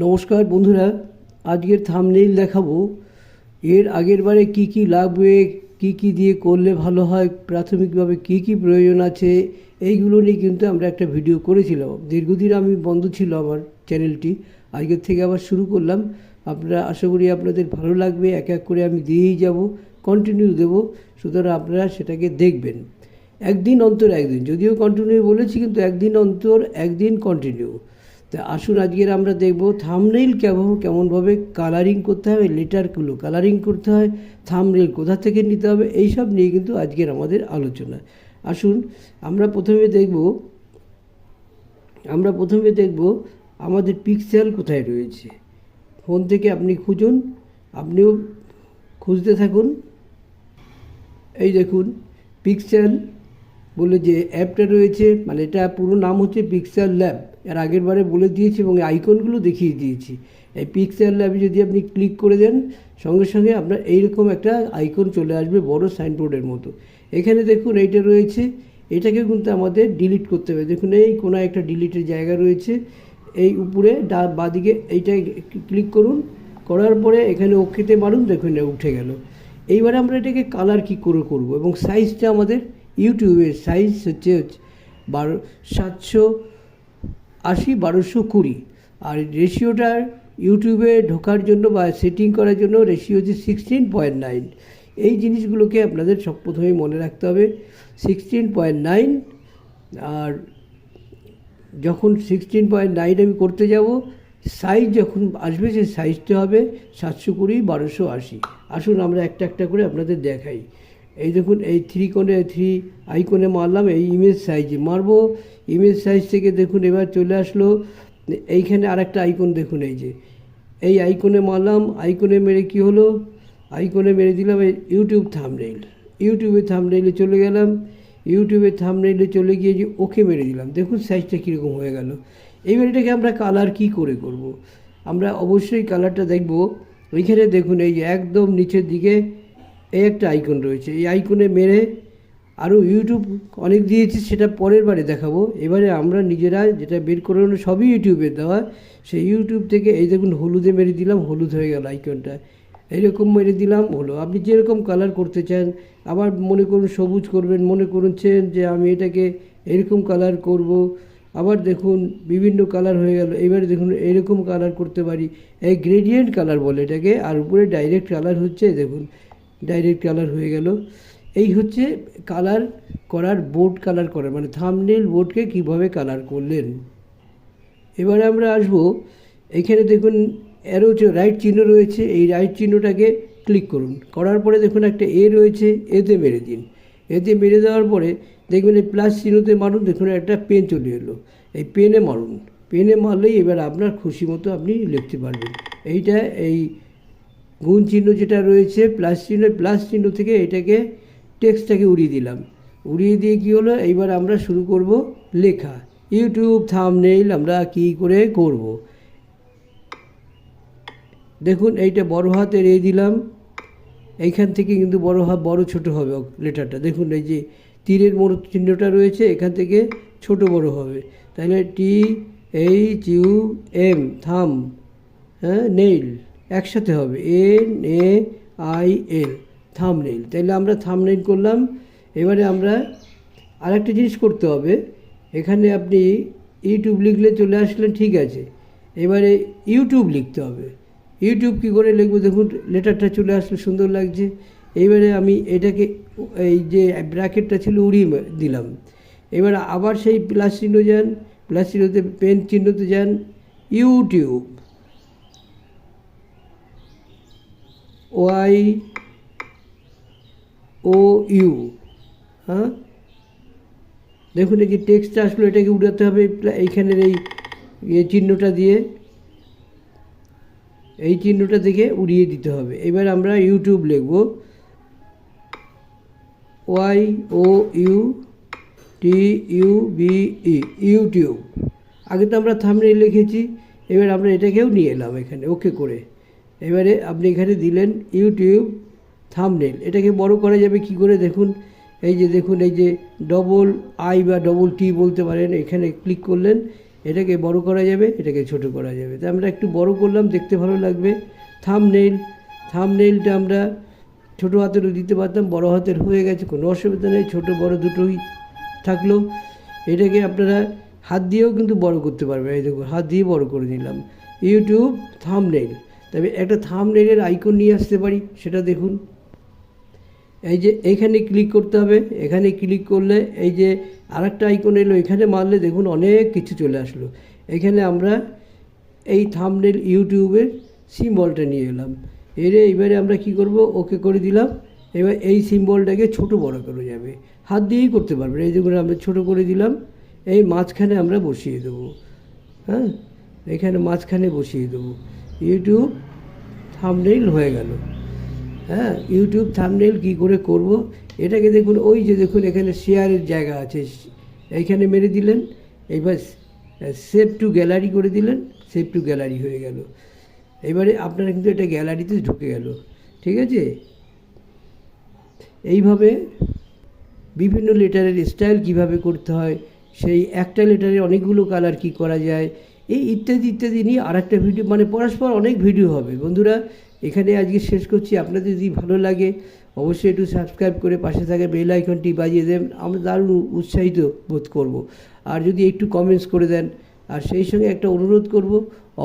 নমস্কার বন্ধুরা, আজকের থাম্বনেইল দেখাবো। এর আগের বারে কী লাগবে, কী দিয়ে করলে ভালো হয়, প্রাথমিকভাবে কী প্রয়োজন আছে, এইগুলো নিয়ে কিন্তু আমরা একটা ভিডিও করেছিলাম। দীর্ঘদিন আমি বন্ধ ছিল আমার চ্যানেলটি, আজকের থেকে আবার শুরু করলাম। আপনারা আশা করি আপনাদের ভালো লাগবে। এক এক করে আমি দিয়েই যাব, কন্টিনিউ দেব, সুতরাং আপনারা সেটাকে দেখবেন। একদিন অন্তর একদিন, যদিও কন্টিনিউ বলেছি, কিন্তু একদিন অন্তর একদিন কন্টিনিউ। তা আসুন আজকের আমরা দেখব থাম্বনেইল কেমনভাবে কালারিং করতে হবে, লেটারগুলো কালারিং করতে হয়, থাম্বনেইল কোথা থেকে নিতে হবে, এইসব নিয়ে কিন্তু আজকের আমাদের আলোচনা। আসুন আমরা প্রথমে দেখব আমাদের পিক্সেল কোথায় রয়েছে। ফোন থেকে আপনি খুঁজুন, আপনিও খুঁজতে থাকুন। এই দেখুন পিক্সেল বলে যে অ্যাপটা রয়েছে, মানে এটা পুরো নাম হচ্ছে পিক্সেল ল্যাব। এর আগের বারে বলে দিয়েছি এবং আইকনগুলো দেখিয়ে দিয়েছি। এই পিক্সেল ল্যাবে যদি আপনি ক্লিক করে দেন, সঙ্গে সঙ্গে আপনার এইরকম একটা আইকন চলে আসবে, বড় সাইনবোর্ডের মতো। এখানে দেখুন এইটা রয়েছে, এটাকে কিন্তু আমাদের ডিলিট করতে হবে। দেখুন এই কোনো একটা ডিলিটের জায়গা রয়েছে, এই উপরে বাঁদিকে এইটাই ক্লিক করুন। করার পরে এখানে ওকেতে মারুন, দেখুন উঠে গেল। এইবারে আমরা এটাকে কালার কী করে করব, এবং সাইজটা আমাদের ইউটিউবের সাইজ হচ্ছে 780x1220, আর রেশিওটার ইউটিউবে ঢোকার জন্য বা সেটিং করার জন্য রেশিও হচ্ছে 16.9। এই জিনিসগুলোকে আপনাদের সব প্রথমেই মনে রাখতে হবে, 16.9। আর যখন 16.9 আমি করতে যাব, সাইজ যখন আসবে সেই সাইজটা হবে 720x1280। আসুন আমরা একটা একটা করে আপনাদের দেখাই। এই দেখুন এই থ্রি আইকনে মারলাম, এই ইমেজ সাইজে মারবো। ইমেজ সাইজ থেকে দেখুন এবার চলে আসলো এইখানে আরেকটা আইকন, দেখুন এই যে এই আইকনে মারলাম। আইকনে মেরে কি হলো, আইকনে মেরে দিলাম এই ইউটিউব থাম্বনেইল। ইউটিউবে থাম্বনেইলে চলে গেলাম, ইউটিউবে থাম্বনেইলে চলে গিয়ে যে ওকে মেরে দিলাম। দেখুন সাইজটা কীরকম হয়ে গেল। এইবার এটাকে আমরা কালার কী করে করব, আমরা অবশ্যই কালারটা দেখব। ওইখানে দেখুন এই যে একদম নিচের দিকে এই একটা আইকন রয়েছে, এই আইকনে মেরে আরও ইউটিউব অনেক দিয়েছি, সেটা পরের বারে দেখাবো। এবারে আমরা নিজেরা যেটা বের করে নেব, সবই ইউটিউবের দেওয়া। সেই ইউটিউব থেকে এই দেখুন হলুদে মেরে দিলাম, হলুদ হয়ে গেল আইকনটা। এইরকম মেরে দিলাম, হলো। আপনি যেরকম কালার করতে চান, আবার মনে করুন সবুজ করবেন, মনে করছেন যে আমি এটাকে এরকম কালার করব, আবার দেখুন বিভিন্ন কালার হয়ে গেল। এবারে দেখুন এইরকম কালার করতে পারি, এই গ্রেডিয়েন্ট কালার বলে এটাকে। আর উপরে ডাইরেক্ট কালার হচ্ছে, দেখুন ডাইরেক্ট কালার হয়ে গেল। এই হচ্ছে কালার করার, বোর্ড কালার করার, মানে থাম্বনেইল বোর্ডকে কিভাবে কালার করলেন। এবারে আমরা আসব, এখানে দেখুন অ্যারো রাইট চিহ্ন রয়েছে, এই রাইট চিহ্নটাকে ক্লিক করুন। করার পরে দেখুন একটা এ রয়েছে, এতে মেরে দিন। এতে মেরে দেওয়ার পরে দেখবেন এই প্লাস চিহ্নতে মারুন, দেখুন একটা পেন চলে এলো, এই পেনে মারুন। পেনে মারলেই এবার আপনার খুশি মতো আপনি লিখতে পারবেন। এইটা এই গুণ চিহ্ন যেটা রয়েছে প্লাস চিহ্ন থেকে এটাকে টেক্সটটাকে উড়িয়ে দিলাম। উড়িয়ে দিয়ে কী হলো, এইবার আমরা শুরু করব লেখা। ইউটিউব থাম্বনেইল আমরা কী করে করব, দেখুন এইটা বড় হাতের এ দিলাম। এইখান থেকে কিন্তু বড় ছোট হবে লেটারটা। দেখুন এই যে তীরের মোড় চিহ্নটা রয়েছে, এখান থেকে ছোট বড় হবে। তাহলে THUM থাম, হ্যাঁ, নেইল একসাথে হবে, NAIL থাম্বনেইল। তাহলে আমরা থাম্বনেইল করলাম। এবারে আমরা আরেকটা জিনিস করতে হবে, এখানে আপনি ইউটিউব লিখলে চলে আসলেন, ঠিক আছে। এবারে ইউটিউব লিখতে হবে। ইউটিউব কী করে লিখবো, দেখুন লেটারটা চলে আসলে সুন্দর লাগছে। এইবারে আমি এটাকে এই যে ব্র্যাকেটটা ছিল উড়িয়ে দিলাম। এবার আবার সেই প্লাস চিহ্ন যান, প্লাস চিহ্নতে পেন চিহ্নতে যান, ইউটিউব YOU, হ্যাঁ, দেখুন এই যে টেক্সটটা আসলো, এটাকে উড়াতে হবে এইখানের এই চিহ্নটা দিয়ে, এই চিহ্নটা থেকে উড়িয়ে দিতে হবে। এবার আমরা ইউটিউব লিখব, YOUTUBE, ইউটিউব। আগে তো আমরা থাম্বনেইল লিখেছি, এবার আমরা এটাকেও নিয়ে এলাম এখানে ওকে করে। এবারে আপনি এখানে দিলেন ইউটিউব থাম্বনেইল। এটাকে বড় করা যাবে কি করে, দেখুন এই যে দেখুন এই যে ডবল আই বা ডবল টি বলতে পারেন, এখানে ক্লিক করলেন। এটাকে বড় করা যাবে, এটাকে ছোট করা যাবে। তো আমরা একটু বড় করলাম, দেখতে ভালো লাগবে। থাম্বনেইলটা আমরা ছোটো হাতেরও দিতে পারতাম, বড় হাতের হয়ে গেছে, কোনো অসুবিধা নেই, ছোটো বড় দুটোই থাকলো। এটাকে আপনারা হাত দিয়েও কিন্তু বড় করতে পারবেন। এই দেখুন, হাত দিয়ে বড় করে নিলাম। ইউটিউব থাম্বনেইল, তবে একটা থাম্বনেইলের আইকন নিয়ে আসতে পারি, সেটা দেখুন। এই যে এইখানে ক্লিক করতে হবে, এখানে ক্লিক করলে এই যে আরেকটা আইকন এলো, এখানে মারলে দেখুন অনেক কিছু চলে আসলো। এখানে আমরা এই থাম্বনেইল ইউটিউবের সিম্বলটা নিয়ে এলাম, এবারে আমরা কি করব, ওকে করে দিলাম। এবার এই সিম্বলটাকে ছোট বড় করা যাবে, হাত দিয়েই করতে পারবেন। এই যেগুলো আমরা ছোট করে দিলাম, এই মাঝখানে আমরা বসিয়ে দেবো। হ্যাঁ, এখানে মাঝখানে বসিয়ে দেবো, ইউটিউব থাম্বনেইল হয়ে গেল। হ্যাঁ, ইউটিউব থাম্বনেইল কী করে করব, এটাকে দেখুন, ওই যে দেখুন এখানে শেয়ারের জায়গা আছে, এইখানে মেরে দিলেন। এবার সেভ টু গ্যালারি করে দিলেন, সেভ টু গ্যালারি হয়ে গেল। এবারে আপনারা কিন্তু এটা গ্যালারিতে ঢুকে গেল, ঠিক আছে। এইভাবে বিভিন্ন লেটারের স্টাইল কিভাবে করতে হয়, সেই একটা লেটারে অনেকগুলো কালার কি করা যায়, এই ইত্যাদি ইত্যাদি নিয়ে আরেকটা ভিডিও, মানে পরস্পর অনেক ভিডিও হবে। বন্ধুরা, এখানে আজকে শেষ করছি। আপনাদের যদি ভালো লাগে অবশ্যই একটু সাবস্ক্রাইব করে পাশে থাকা বেল আইকনটি বাজিয়ে দেন, আমরা দারুণ উৎসাহিত বোধ করব। আর যদি একটু কমেন্টস করে দেন, আর সেই সঙ্গে একটা অনুরোধ করব,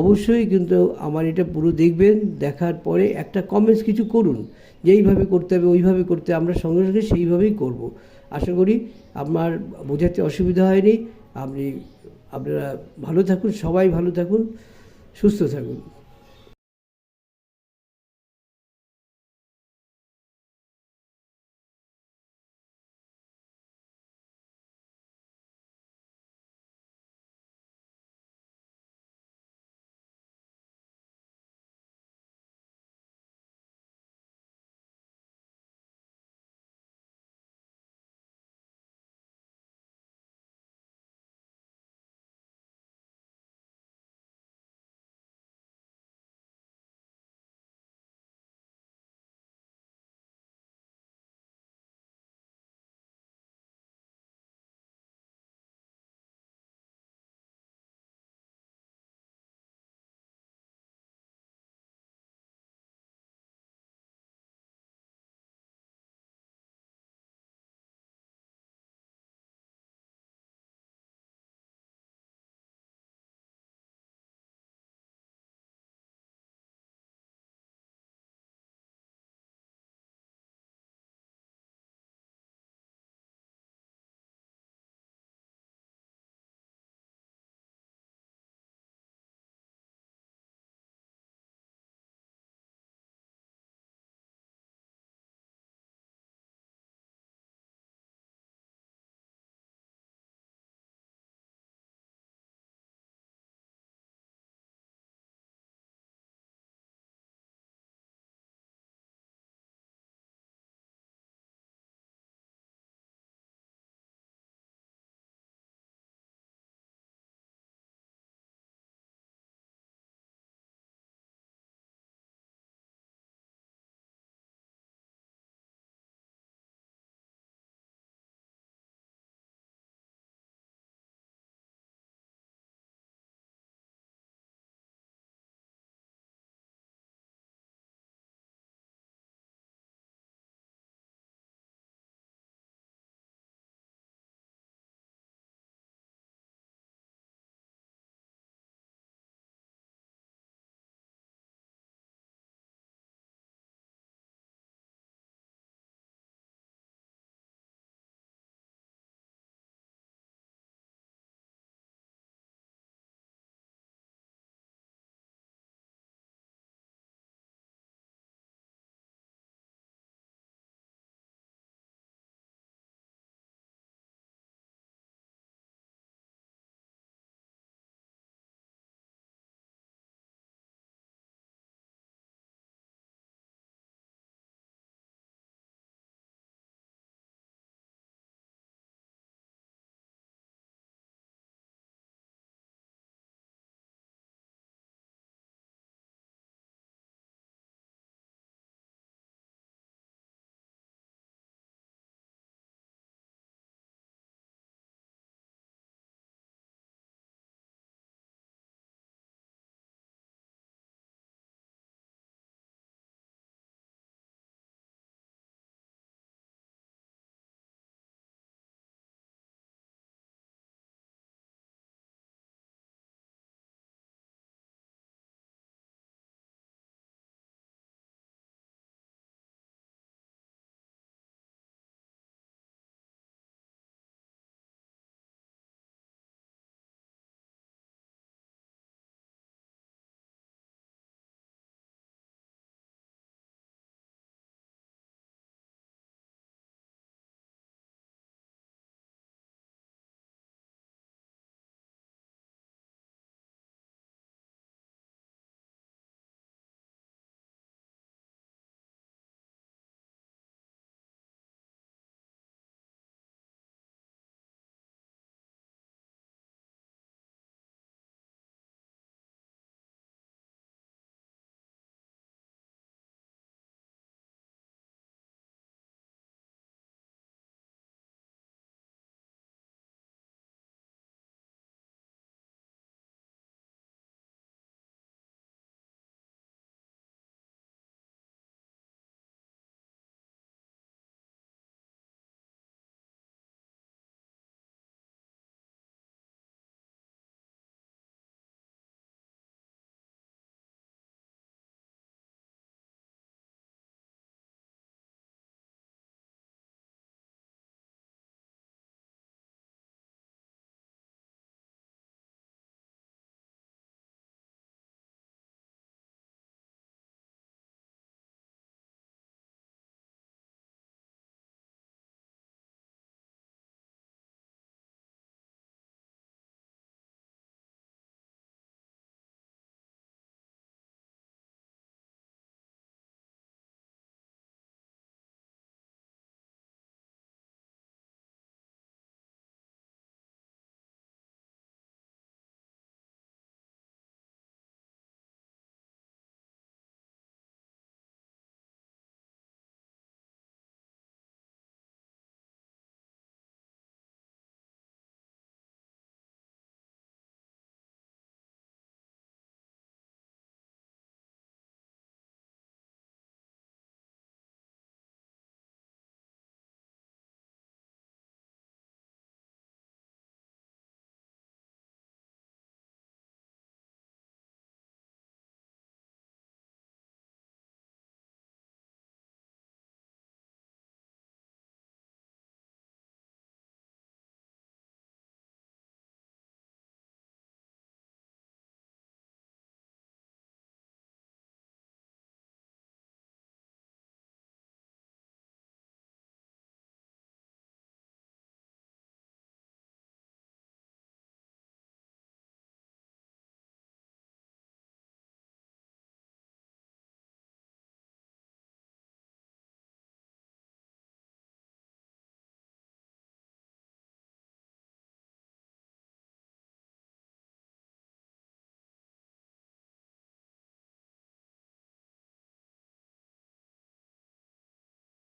অবশ্যই কিন্তু আমার এটা পুরো দেখবেন, দেখার পরে একটা কমেন্টস কিছু করুন, যে এইভাবে করতে হবে, ওইভাবে করতে, আমরা সঙ্গে সঙ্গে সেইভাবেই করব। আশা করি আমার বোঝাতে অসুবিধা হয়নি। আপনারা ভালো থাকুন, সবাই ভালো থাকুন, সুস্থ থাকুন।